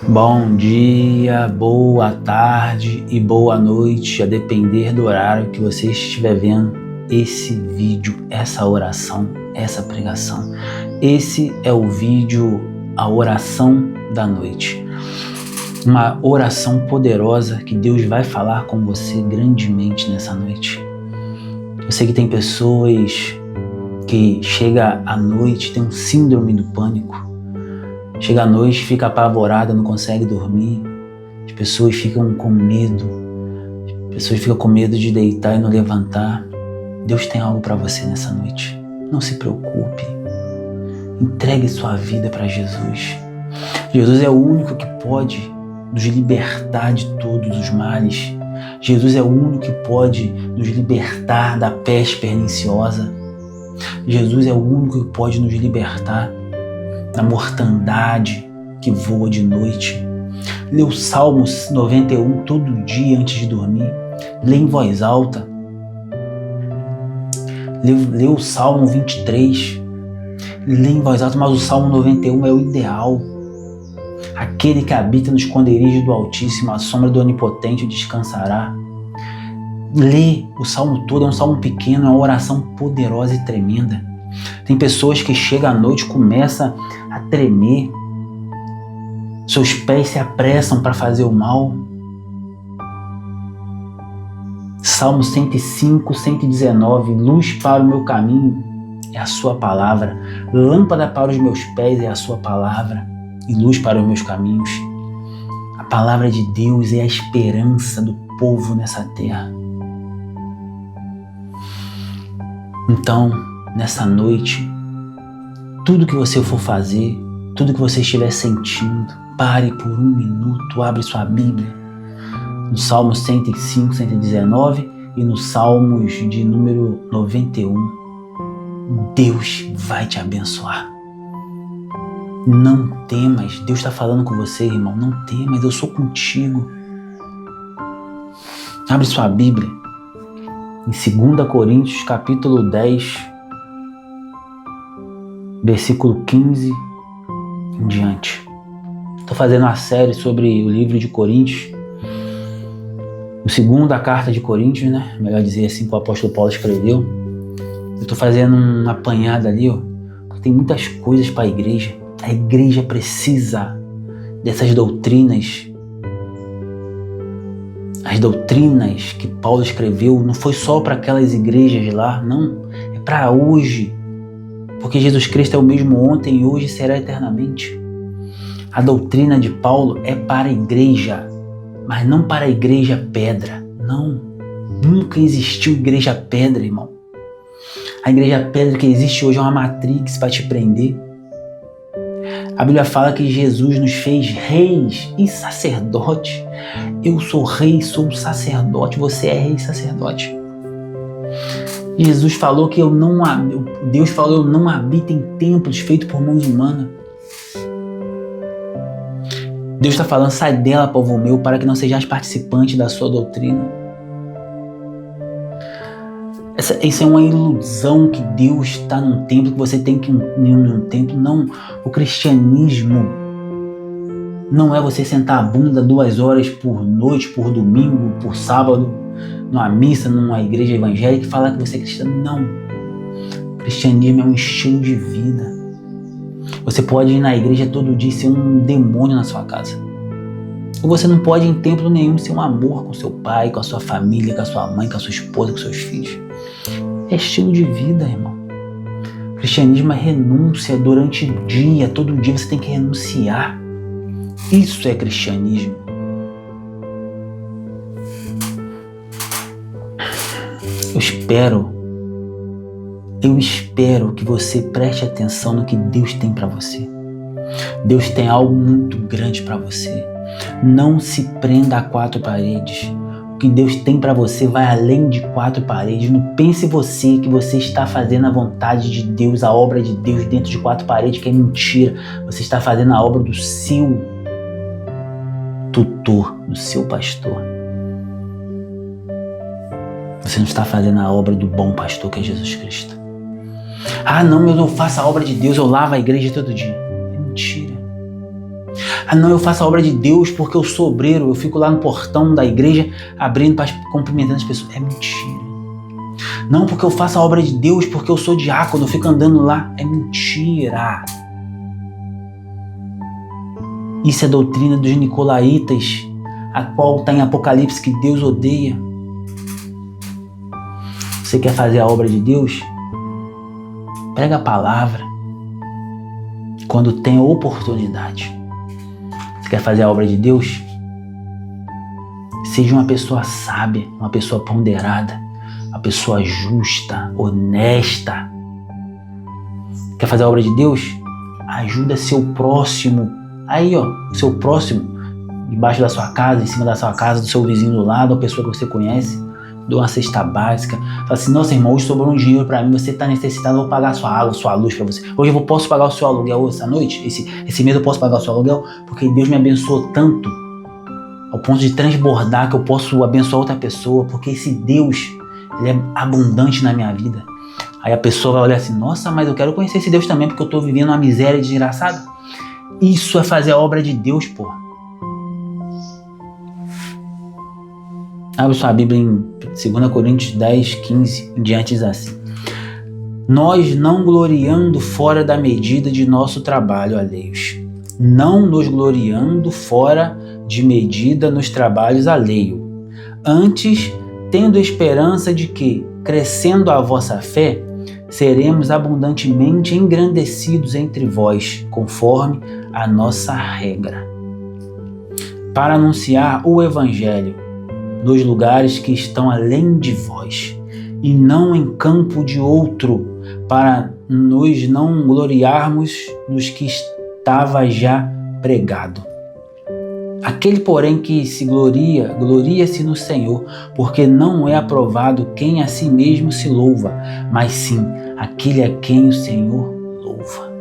Bom dia, boa tarde e boa noite, a depender do horário que você estiver vendo esse vídeo, essa oração, essa pregação. Esse é o vídeo, a oração da noite. Uma oração poderosa que Deus vai falar com você grandemente nessa noite. Eu sei que tem pessoas que chega à noite, tem um síndrome do pânico. Chega à noite, fica apavorada, não consegue dormir. As pessoas ficam com medo. As pessoas ficam com medo de deitar e não levantar. Deus tem algo para você nessa noite. Não se preocupe. Entregue sua vida para Jesus. Jesus é o único que pode nos libertar de todos os males. Jesus é o único que pode nos libertar da peste perniciosa. Jesus é o único que pode nos libertar da mortandade que voa de noite. Lê o Salmo 91 todo dia antes de dormir. Lê em voz alta. Lê o Salmo 23. Lê em voz alta, mas o Salmo 91 é o ideal. Aquele que habita no esconderijo do Altíssimo, à sombra do Onipotente descansará. Lê o Salmo todo, é um salmo pequeno, é uma oração poderosa e tremenda. Tem pessoas que chegam à noite e começam a tremer. Seus pés se apressam para fazer o mal. Salmo 105, 119. Luz para o meu caminho é a sua palavra. Lâmpada para os meus pés é a sua palavra. E luz para os meus caminhos. A palavra de Deus é a esperança do povo nessa terra. Então, nessa noite, tudo que você for fazer, tudo que você estiver sentindo, pare por um minuto, abre sua Bíblia. No Salmo 105, 119 e no Salmos de número 91. Deus vai te abençoar. Não temas, Deus está falando com você, irmão. Não temas, eu sou contigo. Abre sua Bíblia. Em 2 Coríntios, capítulo 10, versículo 15 em diante. Estou fazendo uma série sobre o livro de Coríntios. O segunda carta de Coríntios, né? Melhor dizer assim, que o apóstolo Paulo escreveu. Eu estou fazendo uma apanhada ali, ó, porque tem muitas coisas para a igreja. A igreja precisa dessas doutrinas. As doutrinas que Paulo escreveu não foi só para aquelas igrejas lá, não. É para hoje. Porque Jesus Cristo é o mesmo ontem e hoje será eternamente. A doutrina de Paulo é para a igreja, mas não para a igreja pedra. Não. Nunca existiu igreja pedra, irmão. A igreja pedra que existe hoje é uma matrix para te prender. A Bíblia fala que Jesus nos fez reis e sacerdotes. Eu sou rei, sou sacerdote, você é rei e sacerdote. Jesus falou que Deus falou, eu não habito em templos feitos por mãos humanas. Deus está falando, sai dela, povo meu, para que não sejais participante da sua doutrina. Isso é uma ilusão que Deus está num templo, que você tem que ir num templo. Não, o cristianismo não é você sentar a bunda 2 horas por noite, por domingo, por sábado, numa missa, numa igreja evangélica e falar que você é cristão. Não. O cristianismo é um estilo de vida. Você pode ir na igreja todo dia e ser um demônio na sua casa. Ou você não pode ir em templo nenhum ser um amor com seu pai, com a sua família, com a sua mãe, com a sua esposa, com seus filhos. É estilo de vida, irmão. O cristianismo é renúncia durante o dia. Todo dia você tem que renunciar. Isso é cristianismo. Eu espero que você preste atenção no que Deus tem para você. Deus tem algo muito grande para você. Não se prenda a 4 paredes. O que Deus tem para você vai além de 4 paredes. Não pense você que você está fazendo a vontade de Deus, a obra de Deus dentro de 4 paredes, que é mentira. Você está fazendo a obra do seu tutor, do seu pastor. Você não está fazendo a obra do bom pastor, que é Jesus Cristo. Ah, não, eu faço a obra de Deus, eu lavo a igreja todo dia. É mentira. Ah, não, eu faço a obra de Deus porque eu sou obreiro, eu fico lá no portão da igreja abrindo, cumprimentando as pessoas. É mentira. Não, porque eu faço a obra de Deus porque eu sou diácono, eu fico andando lá. É mentira. Isso é doutrina dos nicolaítas, a qual está em Apocalipse, que Deus odeia. Você quer fazer a obra de Deus? Prega a palavra quando tem a oportunidade. Você quer fazer a obra de Deus? Seja uma pessoa sábia, uma pessoa ponderada, uma pessoa justa, honesta. Quer fazer a obra de Deus? Ajuda seu próximo. Aí, ó, seu próximo, debaixo da sua casa, em cima da sua casa, do seu vizinho do lado, a pessoa que você conhece, dá uma cesta básica. Fala assim, nossa, irmão, hoje sobrou um dinheiro pra mim, você tá necessitado, eu vou pagar sua água, sua luz pra você. Hoje eu posso pagar o seu aluguel essa noite? Esse mês eu posso pagar o seu aluguel? Porque Deus me abençoou tanto, ao ponto de transbordar, que eu posso abençoar outra pessoa, porque esse Deus, ele é abundante na minha vida. Aí a pessoa vai olhar assim, nossa, mas eu quero conhecer esse Deus também, porque eu tô vivendo uma miséria desgraçada. Isso é fazer a obra de Deus, porra. Abre sua Bíblia em 2 Coríntios 10, 15, em diante diz assim. Nós não gloriando fora da medida de nosso trabalho alheios. Não nos gloriando fora de medida nos trabalhos alheios. Antes, tendo esperança de que, crescendo a vossa fé, seremos abundantemente engrandecidos entre vós, conforme a nossa regra, para anunciar o Evangelho nos lugares que estão além de vós, e não em campo de outro, para nos não gloriarmos nos que estava já pregado. Aquele, porém, que se gloria, gloria-se no Senhor, porque não é aprovado quem a si mesmo se louva, mas sim aquele a quem o Senhor louva.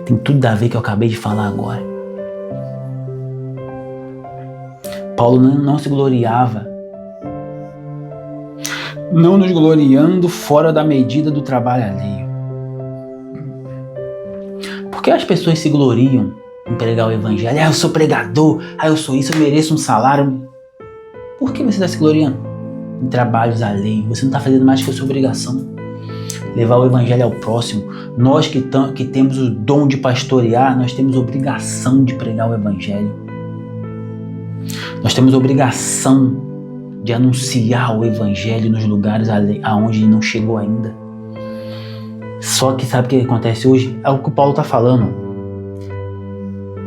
Tem tudo a ver com o que eu acabei de falar agora. Paulo não se gloriava, não nos gloriando fora da medida do trabalho alheio. Por que as pessoas se gloriam em pregar o Evangelho? Ah, eu sou pregador, eu sou isso, eu mereço um salário. Por que você está se gloriando em trabalhos alheios? Você não está fazendo mais que a sua obrigação. Levar o Evangelho ao próximo. Nós que temos o dom de pastorear, nós temos obrigação de pregar o Evangelho. Nós temos obrigação de anunciar o Evangelho nos lugares aonde não chegou ainda. Só que sabe o que acontece hoje? É o que o Paulo está falando.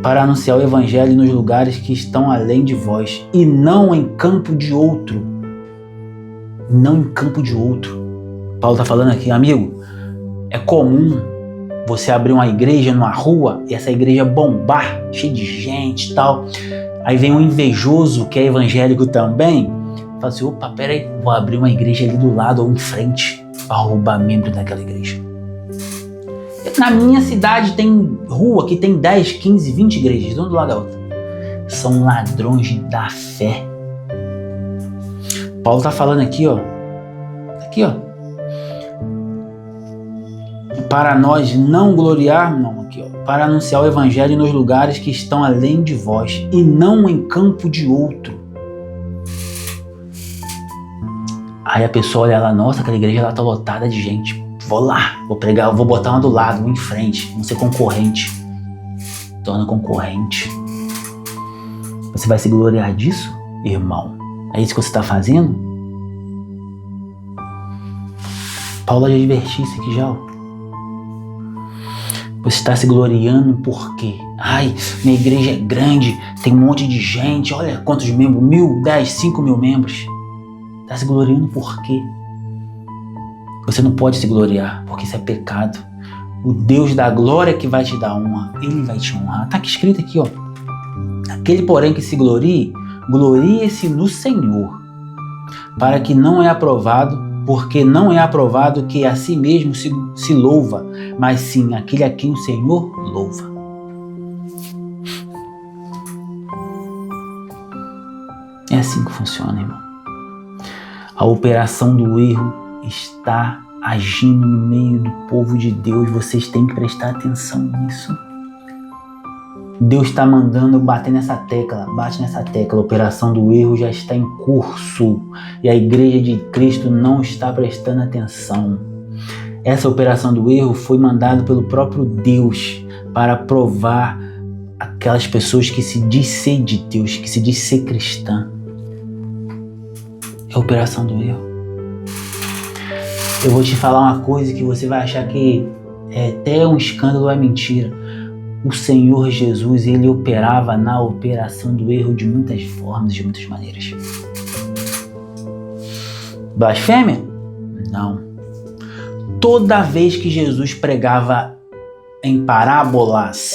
Para anunciar o Evangelho nos lugares que estão além de vós, e não em campo de outro. Não em campo de outro. Paulo está falando aqui, amigo, é comum você abrir uma igreja numa rua e essa igreja bombar, cheia de gente e tal. Aí vem um invejoso que é evangélico também, fala assim, opa, peraí, vou abrir uma igreja ali do lado ou em frente para roubar membro daquela igreja. Na minha cidade tem rua que tem 10, 15, 20 igrejas, uma do lado da outra. São ladrões da fé. Paulo está falando aqui, ó. Aqui, ó. Para nós não gloriarmos, não, aqui, ó, para anunciar o Evangelho nos lugares que estão além de vós, e não em campo de outro. Aí a pessoa olha lá, nossa, aquela igreja lá tá lotada de gente. Vou lá, vou pregar, vou botar uma do lado, uma em frente, vou ser concorrente. Torna concorrente. Você vai se gloriar disso, irmão? É isso que você está fazendo? Paulo já advertiu isso aqui já, ó. Você está se gloriando por quê? Ai, minha igreja é grande, tem um monte de gente, olha quantos membros, 1.000, 10, 5.000 membros. Está se gloriando por quê? Você não pode se gloriar, porque isso é pecado. O Deus da glória que vai te dar honra, Ele vai te honrar. Está aqui escrito aqui, ó. Aquele, porém, que se glorie, glorie-se no Senhor, para que não é aprovado, porque não é aprovado que a si mesmo se louva, mas sim aquele a quem o Senhor louva. É assim que funciona, irmão. A operação do erro está agindo no meio do povo de Deus. Vocês têm que prestar atenção nisso. Deus está mandando bater nessa tecla, bate nessa tecla. A operação do erro já está em curso e a igreja de Cristo não está prestando atenção. Essa operação do erro foi mandada pelo próprio Deus para provar aquelas pessoas que se diz ser de Deus, que se diz ser cristã. É a operação do erro. Eu vou te falar uma coisa que você vai achar que é até um escândalo, é mentira. O Senhor Jesus, ele operava na operação do erro de muitas formas, de muitas maneiras. Blasfêmia? Não. Toda vez que Jesus pregava em parábolas,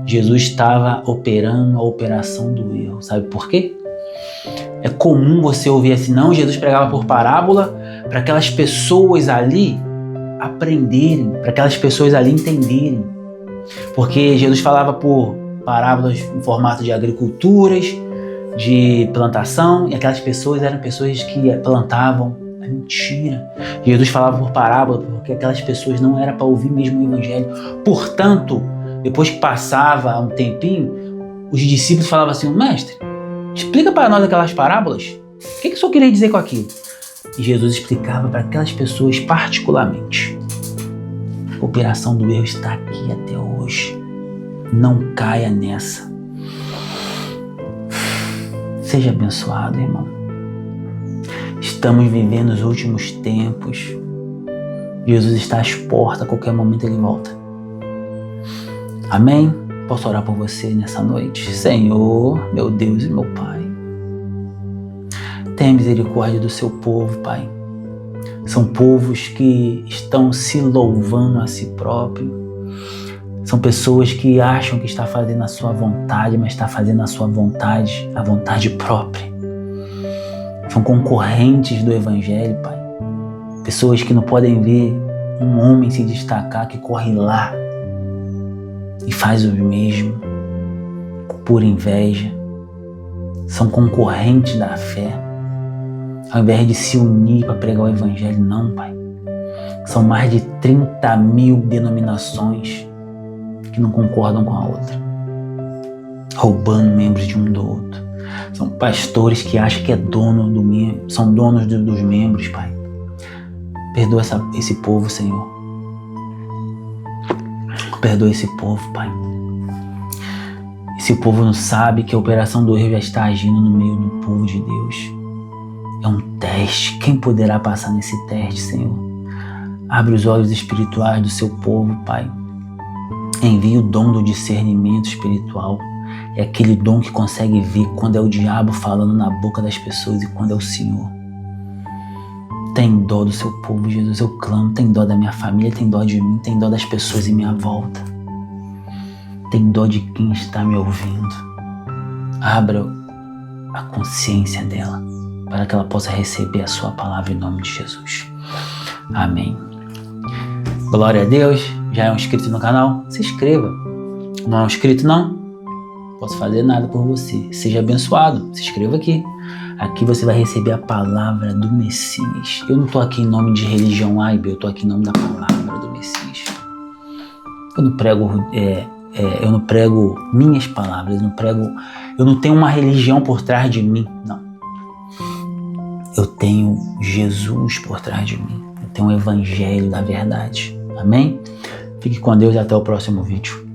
Jesus estava operando a operação do erro. Sabe por quê? É comum você ouvir assim, não, Jesus pregava por parábola para aquelas pessoas ali aprenderem, para aquelas pessoas ali entenderem. Porque Jesus falava por parábolas em formato de agriculturas, de plantação, e aquelas pessoas eram pessoas que plantavam. É mentira. Jesus falava por parábola porque aquelas pessoas não era para ouvir mesmo o evangelho. Portanto, depois que passava um tempinho, os discípulos falavam assim, mestre, explica para nós aquelas parábolas. O que o senhor queria dizer com aquilo? E Jesus explicava para aquelas pessoas particularmente. A operação do erro está aqui até hoje. Não caia nessa. Seja abençoado, irmão. Estamos vivendo os últimos tempos. Jesus está às portas, a qualquer momento ele volta. Amém? Posso orar por você nessa noite? Senhor, meu Deus e meu Pai, tenha misericórdia do seu povo, Pai. São povos que estão se louvando a si próprio. São pessoas que acham que está fazendo a sua vontade, mas está fazendo a sua vontade, a vontade própria. São concorrentes do Evangelho, Pai. Pessoas que não podem ver um homem se destacar, que corre lá e faz o mesmo por inveja. São concorrentes da fé. Ao invés de se unir para pregar o Evangelho, não, Pai. São mais de 30 mil denominações que não concordam com a outra, roubando membros de um do outro. São pastores que acham que é dono do membro, são donos dos membros, Pai. Perdoa esse povo, Senhor. Perdoa esse povo, Pai. Esse povo não sabe que a operação do erro já está agindo no meio do povo de Deus. É um teste. Quem poderá passar nesse teste, Senhor? Abre os olhos espirituais do seu povo, Pai. Envia o dom do discernimento espiritual. É aquele dom que consegue ver quando é o diabo falando na boca das pessoas e quando é o Senhor. Tem dó do seu povo, Jesus. Eu clamo. Tem dó da minha família, tem dó de mim, tem dó das pessoas em minha volta. Tem dó de quem está me ouvindo. Abra a consciência dela para que ela possa receber a sua palavra em nome de Jesus. Amém. Glória a Deus. Já é um inscrito no canal? Se inscreva. Não é um inscrito, não? Posso fazer nada por você. Seja abençoado. Se inscreva aqui. Aqui você vai receber a palavra do Messias. Eu não estou aqui em nome de religião AIB, eu estou aqui em nome da palavra do Messias. Eu não prego minhas palavras, eu não tenho uma religião por trás de mim, não. Eu tenho Jesus por trás de mim. Eu tenho o Evangelho da verdade. Amém? Fique com Deus e até o próximo vídeo.